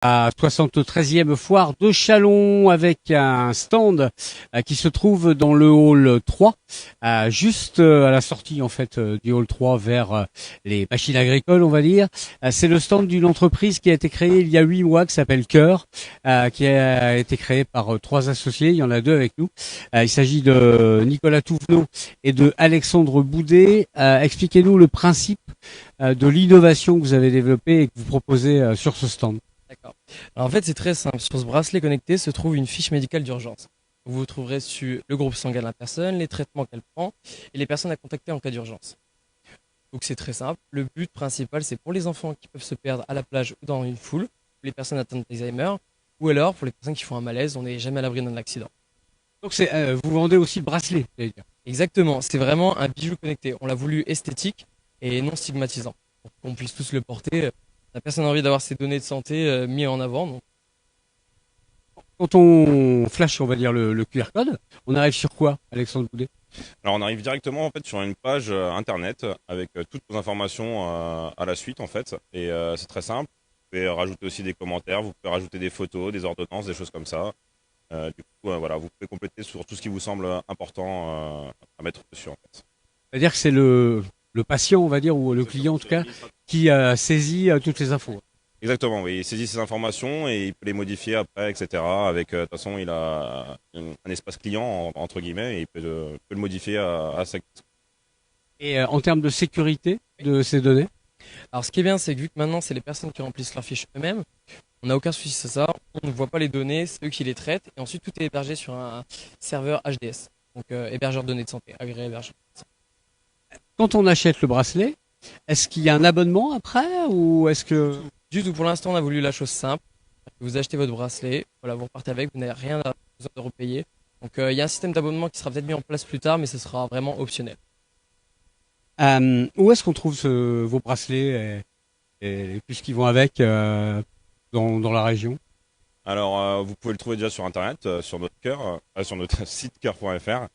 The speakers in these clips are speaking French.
à 73e foire de Châlons avec un stand qui se trouve dans le hall 3, juste à la sortie en fait du hall 3 vers les machines agricoles, on va dire. C'est le stand d'une entreprise qui a été créée il y a 8 mois qui s'appelle Cœur, qui a été créée par 3 associés, il y en a 2 avec nous. Il s'agit de Nicolas Touvenot et de Alexandre Boudet. Expliquez-nous le principe de l'innovation que vous avez développée et que vous proposez sur ce stand. D'accord. Alors en fait, c'est très simple. Sur ce bracelet connecté se trouve une fiche médicale d'urgence. Vous trouverez sur le groupe sanguin de la personne, les traitements qu'elle prend et les personnes à contacter en cas d'urgence. Donc c'est très simple. Le but principal, c'est pour les enfants qui peuvent se perdre à la plage ou dans une foule, pour les personnes atteintes d'Alzheimer, ou alors pour les personnes qui font un malaise, on n'est jamais à l'abri d'un accident. Donc vous vendez aussi le bracelet, j'allais dire. Exactement, c'est vraiment un bijou connecté. On l'a voulu esthétique et non stigmatisant, pour qu'on puisse tous le porter. La personne a envie d'avoir ses données de santé mises en avant. Donc. Quand on flash, on va dire le QR code, on arrive sur quoi, Alexandre Boudet? Alors on arrive directement en fait sur une page internet avec toutes vos informations à la suite en fait et c'est très simple. Vous pouvez rajouter aussi des commentaires, vous pouvez rajouter des photos, des ordonnances, des choses comme ça. Du coup voilà, vous pouvez compléter sur tout ce qui vous semble important à mettre dessus en fait. C'est-à-dire que c'est le patient, on va dire, ou le client en tout cas, qui saisit toutes les infos. Exactement, oui. Il saisit ces informations et il peut les modifier après, etc. Avec, de toute façon, il a un espace client, entre guillemets, et il peut le modifier à sa. Et en termes de sécurité de ces données? Alors ce qui est bien, c'est que vu que maintenant c'est les personnes qui remplissent leurs fiches eux-mêmes, on n'a aucun souci sur ça. On ne voit pas les données, c'est eux qui les traitent. Et ensuite, tout est hébergé sur un serveur HDS, donc hébergeur de données de santé, agréé hébergeur. Quand on achète le bracelet, est-ce qu'il y a un abonnement après ou est-ce que... Du tout, pour l'instant, on a voulu la chose simple. Vous achetez votre bracelet, voilà, vous repartez avec, vous n'avez rien à besoin de repayer. Donc il y a un système d'abonnement qui sera peut-être mis en place plus tard, mais ce sera vraiment optionnel. Où est-ce qu'on trouve vos bracelets et tout ce qui vont avec dans la région? Alors, vous pouvez le trouver déjà sur Internet, sur notre site cœur.fr.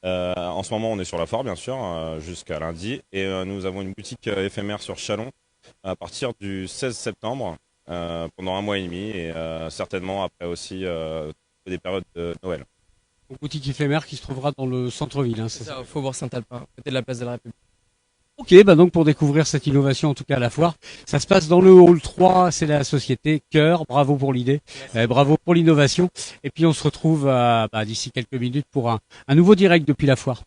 En ce moment, on est sur la foire, bien sûr, jusqu'à lundi. Et nous avons une boutique éphémère sur Châlons à partir du 16 septembre, pendant un mois et demi. Et certainement après aussi des périodes de Noël. Une boutique éphémère qui se trouvera dans le centre-ville, hein, c'est ça? Au Faubourg Saint-Alpin, côté de la place de la République. Ok, bah donc pour découvrir cette innovation, en tout cas à la foire, ça se passe dans le hall 3, c'est la société Cœur. Bravo pour l'idée, bravo pour l'innovation. Et puis on se retrouve d'ici quelques minutes pour un nouveau direct depuis la foire.